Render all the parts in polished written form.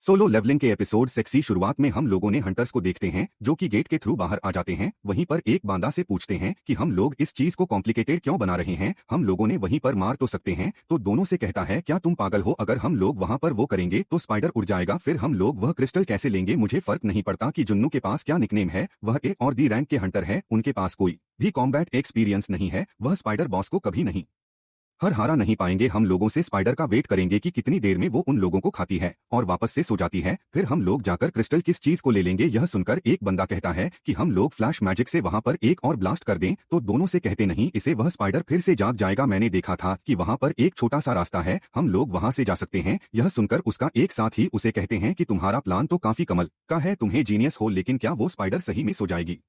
Solo levelling के episode sexy शुरुआत में हम लोगों ने हंटर्स को देखते हैं जो कि गेट के थ्रू बाहर आ जाते हैं। वहीं पर एक बांदा से पूछते हैं कि हम लोग इस चीज को कॉम्प्लिकेटेड क्यों बना रहे हैं, हम लोगों ने वहीं पर मार तो सकते हैं। तो दोनों से कहता है क्या तुम पागल हो, अगर हम लोग वहां पर वो करेंगे तो स्पाइडर उड़ जाएगा, फिर हम लोग वह क्रिस्टल कैसे लेंगे। मुझे फर्क नहीं पड़ता कि जुन्नू के पास क्या निकनेम है, वह ए और दी रैंक के हंटर है, उनके पास कोई भी कॉम्बैट एक्सपीरियंस नहीं है, वह स्पाइडर बॉस को कभी नहीं हारा नहीं पाएंगे। हम लोगों से स्पाइडर का वेट करेंगे कि कितनी देर में वो उन लोगों को खाती है और वापस से सो जाती है, फिर हम लोग जाकर क्रिस्टल किस चीज को ले लेंगे। यह सुनकर एक बंदा कहता है कि हम लोग फ्लैश मैजिक से वहां पर एक और ब्लास्ट कर दें। तो दोनों से कहते नहीं, इसे वह स्पाइडर फिर से जाग जाएगा, मैंने देखा था कि वहां पर एक छोटा सा रास्ता है, हम लोग वहां से जा सकते हैं। यह सुनकर उसका एक साथ ही उसे कहते हैं कि तुम्हारा प्लान तो काफी कमल का है, तुम्हें जीनियस हो, लेकिन क्या वो स्पाइडर सही में सो जाएगी।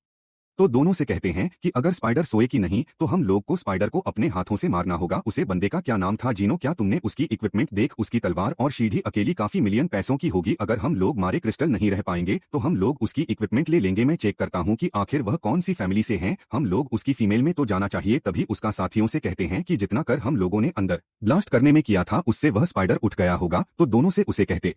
तो दोनों से कहते हैं कि अगर स्पाइडर सोए कि नहीं तो हम लोग को स्पाइडर को अपने हाथों से मारना होगा। उसे बंदे का क्या नाम था जीनो, क्या तुमने उसकी इक्विपमेंट देख, उसकी तलवार और सीढ़ी अकेली काफी मिलियन पैसों की होगी। अगर हम लोग मारे क्रिस्टल नहीं रह पाएंगे तो हम लोग उसकी इक्विपमेंट ले लेंगे। मैं चेक करता हूँ कि आखिर वह कौन सी फैमिली से है, हम लोग उसकी फीमेल में तो जाना चाहिए। तभी उसका साथियों से कहते हैं कि जितना कर हम लोगों ने अंदर ब्लास्ट करने में किया था उससे वह स्पाइडर उठ गया होगा। तो दोनों से उसे कहते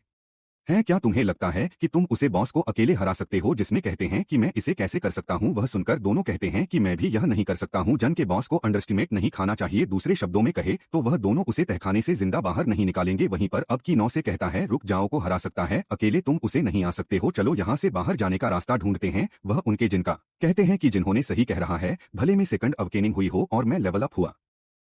है क्या तुम्हें लगता है कि तुम उसे बॉस को अकेले हरा सकते हो, जिसमें कहते हैं कि मैं इसे कैसे कर सकता हूं। वह सुनकर दोनों कहते हैं कि मैं भी यह नहीं कर सकता हूं, जन के बॉस को अंडरस्टिमेट नहीं खाना चाहिए। दूसरे शब्दों में कहे तो वह दोनों उसे तहखाने से जिंदा बाहर नहीं निकालेंगे। वहीं पर अब की नौ से कहता है रुक जाओ, को हरा सकता है, अकेले तुम उसे नहीं आ सकते हो, चलो यहाँ से बाहर जाने का रास्ता ढूंढते हैं। वह उनके जिनका कहते हैं कि जिन्होंने सही कह रहा है, भले में सेकंड अवकेनिंग हुई हो और मैं लेवल अप हुआ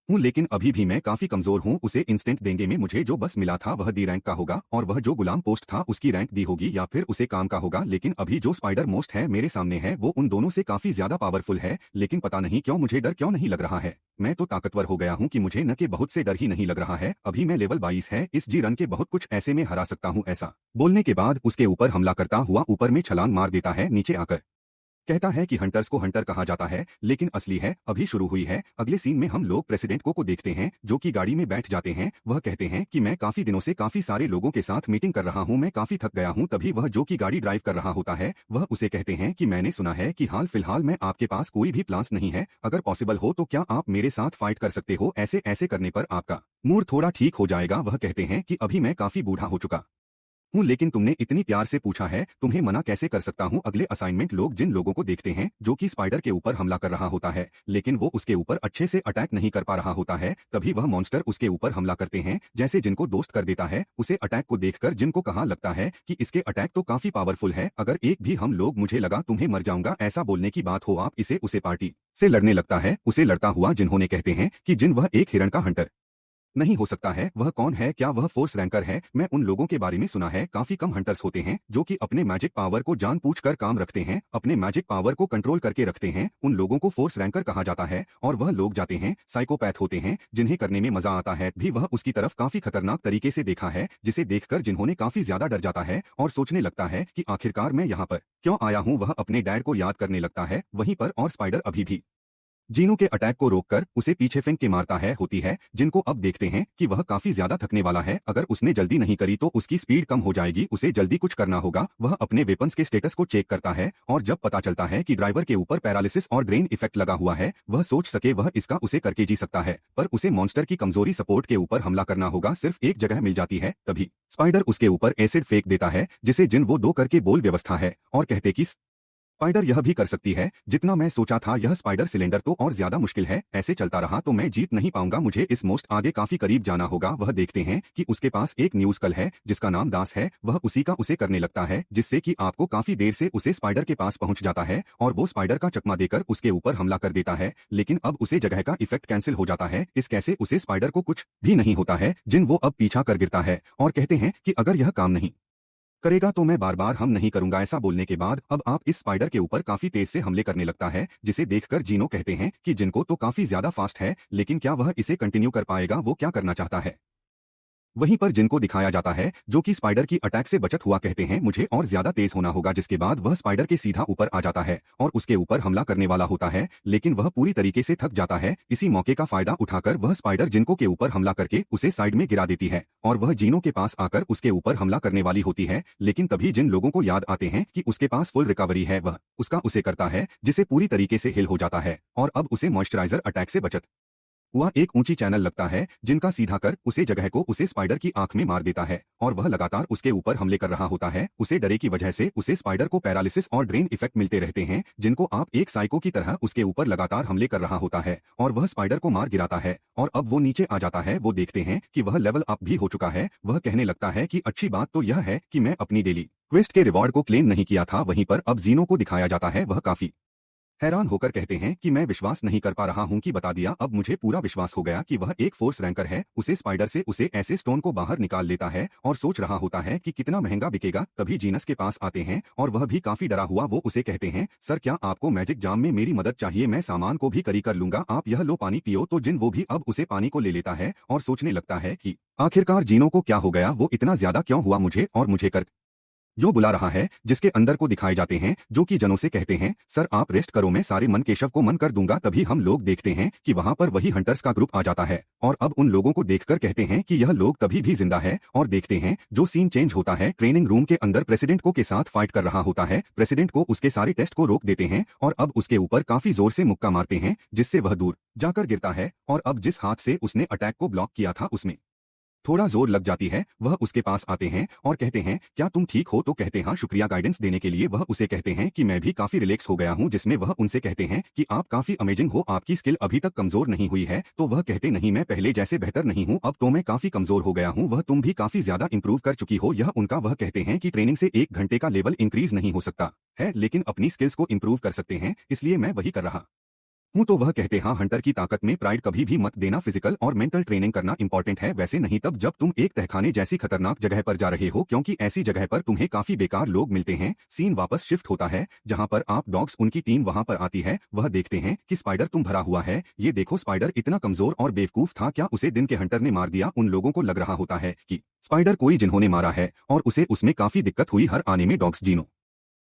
हूँ लेकिन अभी भी मैं काफी कमजोर हूँ। उसे इंस्टेंट देंगे में मुझे जो बस मिला था वह डी रैंक का होगा और वह जो गुलाम पोस्ट था उसकी रैंक दी होगी या फिर उसे काम का होगा। लेकिन अभी जो स्पाइडर मोस्ट है मेरे सामने है वो उन दोनों से काफी ज्यादा पावरफुल है, लेकिन पता नहीं क्यों मुझे डर क्यों नहीं लग रहा है। मैं तो ताकतवर हो गया हूँ कि मुझे न के बहुत से डर ही नहीं लग रहा है। अभी मैं लेवल 22 है, इस जी रन के बहुत कुछ ऐसे में हरा सकता हूँ। ऐसा बोलने के बाद उसके ऊपर हमला करता हुआ ऊपर में छलांग मार देता है। नीचे आकर कहता है कि हंटर्स को हंटर कहा जाता है लेकिन असली है अभी शुरू हुई है। अगले सीन में हम लोग प्रेसिडेंट को देखते हैं जो कि गाड़ी में बैठ जाते हैं। वह कहते हैं कि मैं काफी दिनों से काफी सारे लोगों के साथ मीटिंग कर रहा हूं, मैं काफी थक गया हूं। तभी वह जो कि गाड़ी ड्राइव कर रहा होता है वह उसे कहते हैं कि मैंने सुना है कि हाल फिलहाल में आपके पास कोई भी प्लान्स नहीं है, अगर पॉसिबल हो तो क्या आप मेरे साथ फाइट कर सकते हो, ऐसे ऐसे करने पर आपका मूड थोड़ा ठीक हो जाएगा। वह कहते हैं कि अभी मैं काफी बूढ़ा हो चुका हूँ लेकिन तुमने इतनी प्यार से पूछा है, तुम्हें मना कैसे कर सकता हूँ। अगले असाइनमेंट लोग जिन लोगों को देखते हैं जो कि स्पाइडर के ऊपर हमला कर रहा होता है लेकिन वो उसके ऊपर अच्छे से अटैक नहीं कर पा रहा होता है। तभी वह मॉन्स्टर उसके ऊपर हमला करते हैं, जैसे जिनको दोस्त कर देता है। उसे अटैक को देखकर जिनको कहा लगता है कि इसके अटैक तो काफी पावरफुल है, अगर एक भी हम लोग मुझे लगा तुम्हें मर जाऊंगा ऐसा बोलने की बात हो आप इसे उसे पार्टी से लड़ने लगता है। उसे लड़ता हुआ जिन्होंने कहते हैं कि जिन वह एक हिरण का हंटर नहीं हो सकता है, वह कौन है, क्या वह फोर्स रैंकर है। मैं उन लोगों के बारे में सुना है काफी कम हंटर्स होते हैं जो कि अपने मैजिक पावर को जानबूझकर काम रखते हैं, अपने मैजिक पावर को कंट्रोल करके रखते हैं। उन लोगों को फोर्स रैंकर कहा जाता है और वह लोग जाते हैं साइकोपैथ होते हैं जिन्हें करने में मजा आता है। भी वह उसकी तरफ काफी खतरनाक तरीके से देखा है जिसे देखकर जिन्होंने काफी ज्यादा डर जाता है और सोचने लगता है कि आखिरकार मैं यहाँ पर क्यों आया हूँ। वह अपने डैड को याद करने लगता है वहीं पर और स्पाइडर अभी भी जीनो के अटैक को रोककर उसे पीछे फेंक के मारता है। होती है जिनको अब देखते हैं कि वह काफी ज्यादा थकने वाला है, अगर उसने जल्दी नहीं करी तो उसकी स्पीड कम हो जाएगी, उसे जल्दी कुछ करना होगा। वह अपने वेपन्स के स्टेटस को चेक करता है और जब पता चलता है कि ड्राइवर के ऊपर पैरालिसिस और ब्रेन इफेक्ट लगा हुआ है, वह सोच सके वह इसका उसे करके जी सकता है, पर उसे मॉन्स्टर की कमजोरी सपोर्ट के ऊपर हमला करना होगा, सिर्फ एक जगह मिल जाती है। तभी स्पाइडर उसके ऊपर एसिड फेंक देता है जिसे जिन वो दो करके बोल व्यवस्था है और कहते कि स्पाइडर यह भी कर सकती है जितना मैं सोचा था, यह स्पाइडर सिलेंडर तो और ज्यादा मुश्किल है, ऐसे चलता रहा तो मैं जीत नहीं पाऊंगा, मुझे इस मोस्ट आगे काफी करीब जाना होगा। वह देखते हैं कि उसके पास एक न्यूज़कल है जिसका नाम दास है, वह उसी का उसे करने लगता है जिससे कि आपको काफी देर से उसे स्पाइडर के पास पहुंच जाता है और वो स्पाइडर का चकमा देकर उसके ऊपर हमला कर देता है। लेकिन अब उसे जगह का इफेक्ट कैंसिल हो जाता है, इस कैसे उसे स्पाइडर को कुछ भी नहीं होता है। जिन वो अब पीछा कर गिरता है और कहते हैं कि अगर यह काम नहीं करेगा तो मैं बार बार हम नहीं करूंगा। ऐसा बोलने के बाद अब आप इस स्पाइडर के ऊपर काफी तेज से हमले करने लगता है जिसे देखकर जीनो कहते हैं कि जिनको तो काफी ज्यादा फास्ट है लेकिन क्या वह इसे कंटिन्यू कर पाएगा, वो क्या करना चाहता है। वहीं पर जिनको दिखाया जाता है जो कि स्पाइडर की अटैक से बचत हुआ कहते हैं मुझे और ज्यादा तेज होना होगा, जिसके बाद वह स्पाइडर के सीधा ऊपर आ जाता है और उसके ऊपर हमला करने वाला होता है लेकिन वह पूरी तरीके से थक जाता है। इसी मौके का फायदा उठाकर वह स्पाइडर जिनको के ऊपर हमला करके उसे साइड में गिरा देती है और वह जीनो के पास आकर उसके ऊपर हमला करने वाली होती है। लेकिन तभी जिन लोगों को याद आते हैं कि उसके पास फुल रिकवरी है, वह उसका उसे करता है जिसे पूरी तरीके से हिल हो जाता है और अब उसे मॉइस्चराइजर अटैक से बचत वह एक ऊंची चैनल लगता है जिनका सीधा कर उसे जगह को उसे स्पाइडर की आंख में मार देता है और वह लगातार उसके ऊपर हमले कर रहा होता है। उसे डरे की वजह से उसे स्पाइडर को पैरालिसिस और ड्रेन इफेक्ट मिलते रहते हैं जिनको आप एक साइको की तरह उसके ऊपर लगातार हमले कर रहा होता है और वह स्पाइडर को मार गिराता है और अब वो नीचे आ जाता है। वो देखते हैं कि वह लेवल अप भी हो चुका है। वह कहने लगता है कि अच्छी बात तो यह है कि मैं अपनी डेली क्वेस्ट के रिवॉर्ड को क्लेम नहीं किया था। वहीं पर अब जीनो को दिखाया जाता है। वह काफी हैरान होकर कहते हैं कि मैं विश्वास नहीं कर पा रहा हूं कि बता दिया। अब मुझे पूरा विश्वास हो गया कि वह एक फोर्स रैंकर है। उसे स्पाइडर से उसे ऐसे स्टोन को बाहर निकाल लेता है और सोच रहा होता है कि कितना महंगा बिकेगा। तभी जीनस के पास आते हैं और वह भी काफी डरा हुआ। वो उसे कहते हैं, सर क्या आपको मैजिक जाम में मेरी मदद चाहिए? मैं सामान को भी करी कर लूंगा, आप यह लो पानी पियो। तो जिन वो भी अब उसे पानी को ले लेता है और सोचने लगता है कि आखिरकार जीनो को क्या हो गया, वो इतना ज्यादा क्यों हुआ मुझे और मुझे कर जो बुला रहा है। जिसके अंदर को दिखाए जाते हैं जो कि जनों से कहते हैं, सर आप रेस्ट करो, मैं सारे मन केशव को मन कर दूंगा। तभी हम लोग देखते हैं कि वहां पर वही हंटर्स का ग्रुप आ जाता है और अब उन लोगों को देखकर कहते हैं कि यह लोग तभी भी जिंदा है। और देखते हैं जो सीन चेंज होता है, ट्रेनिंग रूम के अंदर प्रेसिडेंट को के साथ फाइट कर रहा होता है। प्रेसिडेंट को उसके सारे टेस्ट को रोक देते हैं और अब उसके ऊपर काफी जोर से मुक्का मारते हैं जिससे वह दूर जाकर गिरता है और अब जिस हाथ से उसने अटैक को ब्लॉक किया था उसमें थोड़ा जोर लग जाती है। वह उसके पास आते हैं और कहते हैं, क्या तुम ठीक हो? तो कहते हाँ, शुक्रिया गाइडेंस देने के लिए। वह उसे कहते हैं कि मैं भी काफी रिलैक्स हो गया हूँ। जिसमें वह उनसे कहते हैं कि आप काफी अमेजिंग हो, आपकी स्किल अभी तक कमजोर नहीं हुई है। तो वह कहते नहीं, मैं पहले जैसे बेहतर नहीं हूँ, अब तो मैं काफी कमजोर हो गया हूँ। वह तुम भी काफी ज्यादा इंप्रूव कर चुकी हो। यह उनका वह कहते हैं कि ट्रेनिंग से 1 घंटे का लेवल इंक्रीज नहीं हो सकता है, लेकिन अपनी स्किल्स को इंप्रूव कर सकते हैं, इसलिए मैं वही कर रहा हूँ। तो वह कहते हाँ, हंटर की ताकत में प्राइड कभी भी मत देना, फिजिकल और मेंटल ट्रेनिंग करना इंपॉर्टेंट है, वैसे नहीं तब जब तुम एक तहखाने जैसी खतरनाक जगह पर जा रहे हो, क्योंकि ऐसी जगह पर तुम्हें काफी बेकार लोग मिलते हैं। सीन वापस शिफ्ट होता है जहां पर आप डॉग्स उनकी टीम वहां पर आती है। वह देखते हैं कि स्पाइडर तुम भरा हुआ है, ये देखो स्पाइडर इतना कमजोर और बेवकूफ था क्या? उसे दिन के हंटर ने मार दिया। उन लोगों को लग रहा होता है कि स्पाइडर कोई जिन्होंने मारा है और उसे उसमें काफी दिक्कत हुई हर आने में। डॉग्स जीनो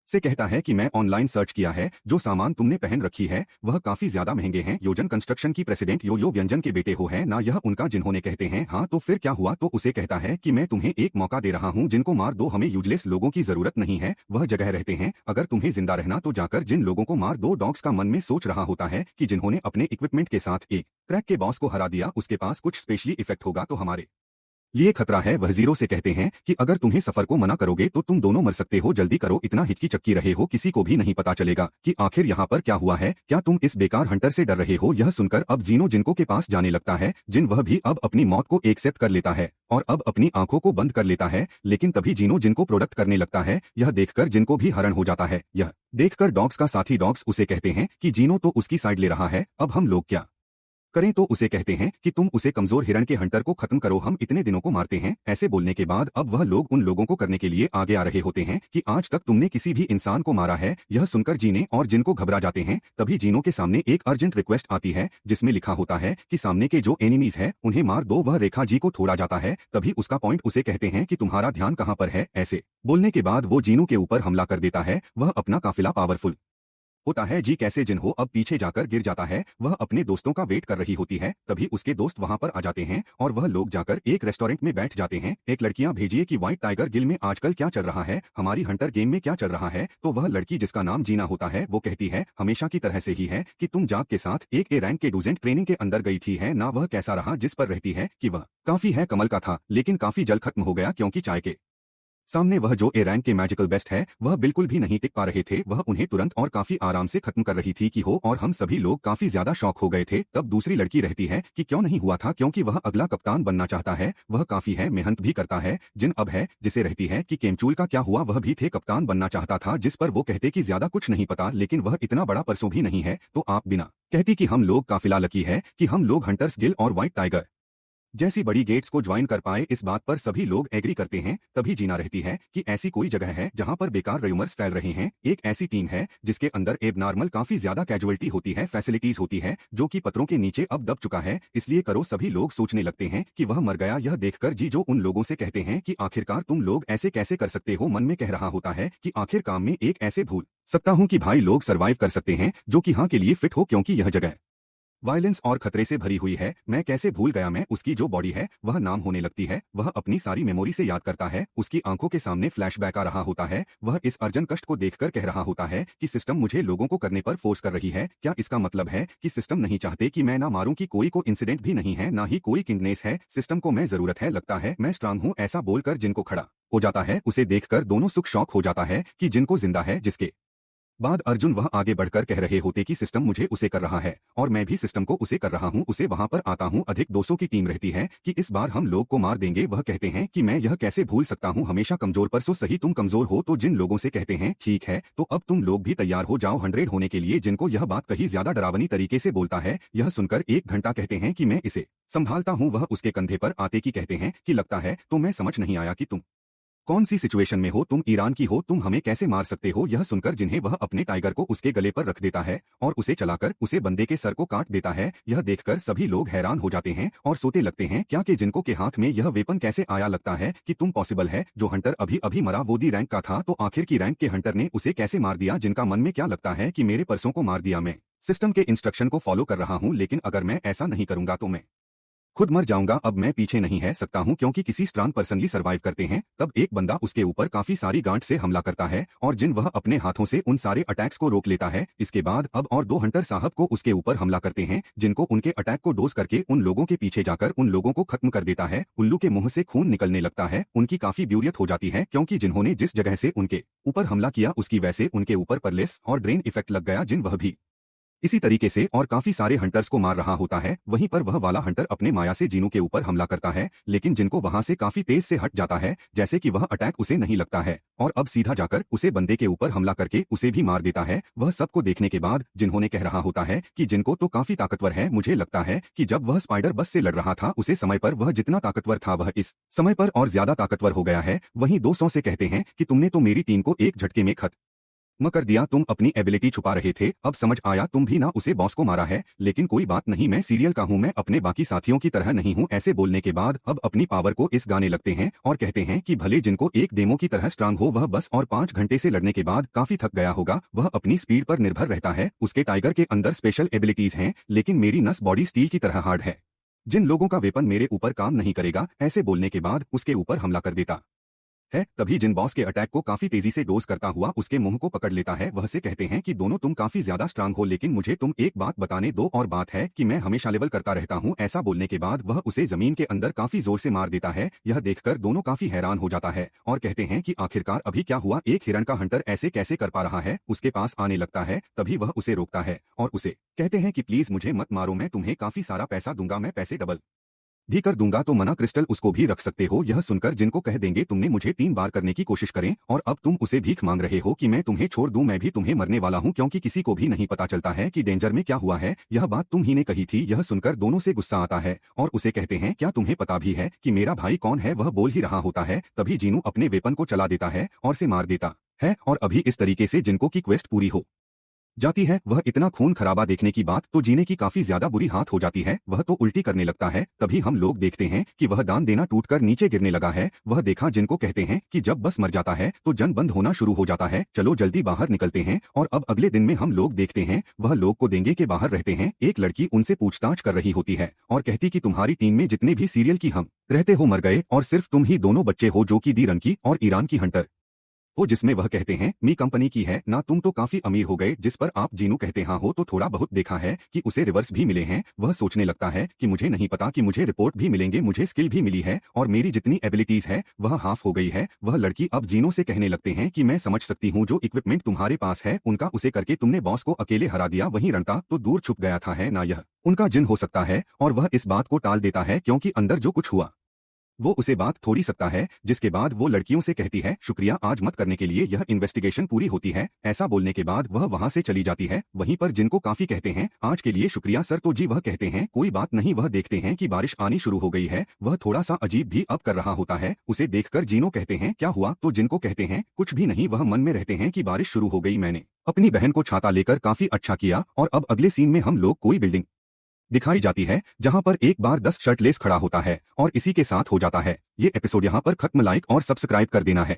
से कहता है कि मैं ऑनलाइन सर्च किया है, जो सामान तुमने पहन रखी है वह काफी ज्यादा महंगे हैं। योजन कंस्ट्रक्शन की प्रेसिडेंट यो व्यंजन के बेटे हो है ना, यह उनका जिन्होंने कहते हैं हाँ तो फिर क्या हुआ? तो उसे कहता है कि मैं तुम्हें एक मौका दे रहा हूँ, जिनको मार दो, हमें यूजलेस लोगों की जरूरत नहीं है। वह जगह रहते हैं, अगर तुम्हें जिंदा रहना तो जाकर जिन लोगों को मार दो। डॉग्स का मन में सोच रहा होता है कि जिन्होंने अपने इक्विपमेंट के साथ एक क्रैक के बॉस को हरा दिया, उसके पास कुछ स्पेशली इफेक्ट होगा तो हमारे लिए खतरा है। वह जीरो से कहते हैं कि अगर तुम्हें सफर को मना करोगे तो तुम दोनों मर सकते हो, जल्दी करो, इतना हिचकी चक्की रहे हो, किसी को भी नहीं पता चलेगा कि आखिर यहाँ पर क्या हुआ है। क्या तुम इस बेकार हंटर से डर रहे हो? यह सुनकर अब जीनो जिनको के पास जाने लगता है। जिन वह भी अब अपनी मौत को एक्सेप्ट कर लेता है और अब अपनी आंखों को बंद कर लेता है, लेकिन तभी जीनो जिनको प्रोडक्ट करने लगता है। यह देखकर जिनको भी हरण हो जाता है। यह देखकर डॉग्स का साथी डॉग्स उसे कहते हैं कि जीनो तो उसकी साइड ले रहा है, अब हम लोग क्या करें? तो उसे कहते हैं कि तुम उसे कमजोर हिरण के हंटर को खत्म करो, हम इतने दिनों को मारते हैं। ऐसे बोलने के बाद अब वह लोग उन लोगों को करने के लिए आगे आ रहे होते हैं कि आज तक तुमने किसी भी इंसान को मारा है। यह सुनकर जीने और जिनको घबरा जाते हैं। तभी जीनो के सामने एक अर्जेंट रिक्वेस्ट आती है जिसमें लिखा होता है कि सामने के जो एनिमीज है उन्हें मार दो। वह रेखा जी को थोड़ा जाता है। तभी उसका पॉइंट उसे कहते हैं कि तुम्हारा ध्यान कहाँ पर है? ऐसे बोलने के बाद वो जीनो के ऊपर हमला कर देता है। वह अपना काफिला पावरफुल होता है। जी कैसे जिन्हो अब पीछे जाकर गिर जाता है। वह अपने दोस्तों का वेट कर रही होती है। तभी उसके दोस्त वहां पर आ जाते हैं और वह लोग जाकर एक रेस्टोरेंट में बैठ जाते हैं। एक लड़कियां भेजिए कि व्हाइट टाइगर गिल में आजकल क्या चल रहा है, हमारी हंटर गेम में क्या चल रहा है? तो वह लड़की जिसका नाम जीना होता है वो कहती है, हमेशा की तरह से ही है कि तुम जाग के साथ एक ए रैंक के डूजेंट ट्रेनिंग के अंदर गई थी है ना? वह कैसा रहा? जिस पर रहती है कि वह काफी है कमल का था, लेकिन काफी जल्द खत्म हो गया क्योंकि चाय के सामने वह जो ए रैंक के मैजिकल बेस्ट है वह बिल्कुल भी नहीं टिक पा रहे थे। वह उन्हें तुरंत और काफी आराम से खत्म कर रही थी कि हो, और हम सभी लोग काफी ज्यादा शौक हो गए थे। तब दूसरी लड़की रहती है कि क्यों नहीं हुआ था, क्योंकि वह अगला कप्तान बनना चाहता है। वह काफी है मेहनत भी करता है। जिन अब है जिसे रहती है कि केमचूल का क्या हुआ, वह भी थे कप्तान बनना चाहता था। जिस पर वो कहते कि ज्यादा कुछ नहीं पता, लेकिन वह इतना बड़ा परसों भी नहीं है। तो आप बिना कहती कि हम लोग काफिला लकी है कि हम लोग हंटर्स गिल और व्हाइट टाइगर जैसी बड़ी गेट्स को ज्वाइन कर पाए। इस बात पर सभी लोग एग्री करते हैं। तभी जीना रहती है कि ऐसी कोई जगह है जहां पर बेकार र्यूमर्स फैल रहे हैं। एक ऐसी टीम है जिसके अंदर एबनॉर्मल काफी ज्यादा कैजुअलिटी होती है, फैसिलिटीज होती है जो कि पत्रों के नीचे अब दब चुका है, इसलिए करो। सभी लोग सोचने लगते हैं कि वह मर गया। यह देखकर जी जो उन लोगों से कहते हैं कि आखिरकार तुम लोग ऐसे कैसे कर सकते हो? मन में कह रहा होता है कि आखिर काम में एक ऐसे भूल सकता हूँ कि भाई लोग सर्वाइव कर सकते हैं जो कि हाँ के लिए फिट हो, क्योंकि यह जगह वायलेंस और खतरे से भरी हुई है। मैं कैसे भूल गया, मैं उसकी जो बॉडी है वह नाम होने लगती है, वह अपनी सारी मेमोरी से याद करता है, उसकी आंखों के सामने फ्लैशबैक आ रहा होता है, वह इस अर्जन कष्ट को देखकर कह रहा होता है कि सिस्टम मुझे लोगों को करने पर फोर्स कर रही है। क्या इसका मतलब है कि सिस्टम नहीं चाहते कि मैं ना मारूं, कि कोई को इंसिडेंट भी नहीं है, ना ही कोई किडनेस है, सिस्टम को मैं जरूरत है, लगता है मैं स्ट्रांग हूं, ऐसा बोलकर जिनको खड़ा हो जाता है उसे देखकर दोनों सुख शौक हो जाता है कि जिनको जिंदा है, जिसके बाद अर्जुन वह आगे बढ़कर कह रहे होते कि सिस्टम मुझे उसे कर रहा है और मैं भी सिस्टम को उसे कर रहा हूं, उसे वहां पर आता हूं, अधिक 200 की टीम रहती है कि इस बार हम लोग को मार देंगे। वह कहते हैं कि मैं यह कैसे भूल सकता हूं, हमेशा कमजोर पर सो सही तुम कमजोर हो। तो जिन लोगों से कहते हैं ठीक है तो अब तुम लोग भी तैयार हो जाओ 100 होने के लिए, जिनको यह बात कहीं ज्यादा डरावनी तरीके से बोलता है, यह सुनकर 1 घंटा कहते हैं कि मैं इसे संभालता हूं। वह उसके कंधे पर आते की कहते हैं कि लगता है तो मैं समझ नहीं आया कि तुम कौन सी सिचुएशन में हो, तुम ईरान की हो, तुम हमें कैसे मार सकते हो। यह सुनकर जिन्हें वह अपने टाइगर को उसके गले पर रख देता है और उसे चलाकर उसे बंदे के सर को काट देता है। यह देखकर सभी लोग हैरान हो जाते हैं और सोते लगते हैं, क्या कि जिनको के हाथ में यह वेपन कैसे आया, लगता है कि तुम पॉसिबल है, जो हंटर अभी अभी मरा वो डी रैंक का था, तो आखिर की रैंक के हंटर ने उसे कैसे मार दिया। जिनका मन में क्या लगता है कि मेरे परसों को मार दिया, मैं सिस्टम के इंस्ट्रक्शन को फॉलो कर रहा हूं, लेकिन अगर मैं ऐसा नहीं करूंगा तो मैं खुद मर जाऊंगा। अब मैं पीछे नहीं है सकता हूं, क्योंकि किसी स्ट्रांग पर्सन ही सर्वाइव करते हैं। तब एक बंदा उसके ऊपर काफी सारी गांठ से हमला करता है और जिन वह अपने हाथों से उन सारे अटैक्स को रोक लेता है। इसके बाद अब और 2 हंटर साहब को उसके ऊपर हमला करते हैं, जिनको उनके अटैक को डोज करके उन लोगों के पीछे जाकर उन लोगों को खत्म कर देता है। उल्लू के मुंह से खून निकलने लगता है, उनकी काफी ब्यूरियत हो जाती है, क्योंकि जिन्होंने जिस जगह से उनके ऊपर हमला किया उसकी वैसे उनके ऊपर परलेस और ड्रेन इफेक्ट लग गया। जिन वह भी इसी तरीके से और काफी सारे हंटर्स को मार रहा होता है। वहीं पर वह वाला हंटर अपने माया से जीनू के ऊपर हमला करता है, लेकिन जिनको वहां से काफी तेज से हट जाता है, जैसे कि वह अटैक उसे नहीं लगता है और अब सीधा जाकर उसे बंदे के ऊपर हमला करके उसे भी मार देता है। वह सबको देखने के बाद जिन्होंने कह रहा होता है कि जिनको तो काफी ताकतवर है, मुझे लगता है कि जब वह स्पाइडर बस से लड़ रहा था उसे समय पर वह जितना ताकतवर था वह इस समय पर और ज्यादा ताकतवर हो गया है। वहीं 200 से कहते हैं कि तुमने तो मेरी टीम को एक झटके में खत्म कर दिया, तुम अपनी एबिलिटी छुपा रहे थे, अब समझ आया तुम भी ना उसे बॉस को मारा है, लेकिन कोई बात नहीं, मैं सीरियल का हूँ, मैं अपने बाकी साथियों की तरह नहीं हूँ। ऐसे बोलने के बाद अब अपनी पावर को इस गाने लगते हैं और कहते हैं कि भले जिनको एक डेमो की तरह स्ट्रांग हो, वह बस और 5 घंटे से लड़ने के बाद काफी थक गया होगा, वह अपनी स्पीड पर निर्भर रहता है, उसके टाइगर के अंदर स्पेशल एबिलिटीज हैं, लेकिन मेरी नस बॉडी स्टील की तरह हार्ड है, जिन लोगों का वेपन मेरे ऊपर काम नहीं करेगा। ऐसे बोलने के बाद उसके ऊपर हमला कर देता है। तभी जिन बॉस के अटैक को काफी तेजी से डोज करता हुआ उसके मुंह को पकड़ लेता है। वह से कहते हैं कि दोनों तुम काफी ज्यादा स्ट्रांग हो, लेकिन मुझे तुम एक बात बताने दो, और बात है कि मैं हमेशा लेवल करता रहता हूँ। ऐसा बोलने के बाद वह उसे जमीन के अंदर काफी जोर से मार देता है। यह देखकर दोनों काफी हैरान हो जाता है और कहते हैं कि आखिरकार अभी क्या हुआ, एक हिरण का हंटर ऐसे कैसे कर पा रहा है। उसके पास आने लगता है, तभी वह उसे रोकता है और उसे कहते हैं कि प्लीज मुझे मत मारो, मैं तुम्हें काफी सारा पैसा दूंगा, मैं पैसे डबल भी कर दूंगा, तो मना क्रिस्टल उसको भी रख सकते हो। यह सुनकर जिनको कह देंगे तुमने मुझे 3 बार करने की कोशिश करें और अब तुम उसे भीख मांग रहे हो कि मैं तुम्हें छोड़ दूं, मैं भी तुम्हें मरने वाला हूं, क्योंकि किसी को भी नहीं पता चलता है कि डेंजर में क्या हुआ है, यह बात तुम ही ने कही थी। यह सुनकर दोनों से गुस्सा आता है और उसे कहते हैं क्या तुम्हें पता भी है कि मेरा भाई कौन है। वह बोल ही रहा होता है, तभी जीनू अपने वेपन को चला देता है और से मार देता है और अभी इस तरीके से जिनको की क्वेस्ट पूरी हो जाती है। वह इतना खून खराबा देखने की बात तो जीने की काफी ज्यादा बुरी हाथ हो जाती है, वह तो उल्टी करने लगता है। तभी हम लोग देखते हैं कि वह दान देना टूटकर नीचे गिरने लगा है। वह देखा जिनको कहते हैं कि जब बस मर जाता है तो जन बंद होना शुरू हो जाता है, चलो जल्दी बाहर निकलते हैं। और अब अगले दिन में हम लोग देखते हैं वह लोग को देंगे के बाहर रहते हैं। एक लड़की उनसे पूछताछ कर रही होती है और कहती कि तुम्हारी टीम में जितने भी सीरियल की हम रहते हो मर गए और सिर्फ तुम ही दोनों बच्चे हो जो कि दी रंग की और ईरान की हंटर हो, जिसमें वह कहते हैं मी कंपनी की है ना, तुम तो काफी अमीर हो गए। जिस पर आप जीनू कहते हाँ हो तो थोड़ा बहुत देखा है कि उसे रिवर्स भी मिले हैं। वह सोचने लगता है कि मुझे नहीं पता कि मुझे रिपोर्ट भी मिलेंगे, मुझे स्किल भी मिली है और मेरी जितनी एबिलिटीज है वह हाफ हो गई है। वह लड़की अब जीनू से कहने लगते हैं कि मैं समझ सकती हूँ जो इक्विपमेंट तुम्हारे पास है उनका उसे करके तुमने बॉस को अकेले हरा दिया, वहीं रणता तो दूर छुप गया था, है ना यह उनका जिन हो सकता है। और वह इस बात को टाल देता है क्योंकि अंदर जो कुछ हुआ वो उसे बात थोड़ी सकता है। जिसके बाद वो लड़कियों से कहती है शुक्रिया आज मत करने के लिए, यह इन्वेस्टिगेशन पूरी होती है। ऐसा बोलने के बाद वह वहां से चली जाती है। वहीं पर जिनको काफी कहते हैं आज के लिए शुक्रिया सर, तो जी वह कहते हैं कोई बात नहीं। वह देखते हैं कि बारिश आनी शुरू हो गई है, वह थोड़ा सा अजीब भी अब कर रहा होता है। उसे देखकर जीनो कहते हैं क्या हुआ, तो जिनको कहते हैं कुछ भी नहीं। वह मन में रहते हैं कि बारिश शुरू हो गई, मैंने अपनी बहन को छाता लेकर काफी अच्छा किया। और अब अगले सीन में हम लोग कोई बिल्डिंग दिखाई जाती है जहां पर एक बार 10 शर्टलेस खड़ा होता है और इसी के साथ हो जाता है ये एपिसोड। यहां पर खत्म, लाइक और सब्सक्राइब कर देना है।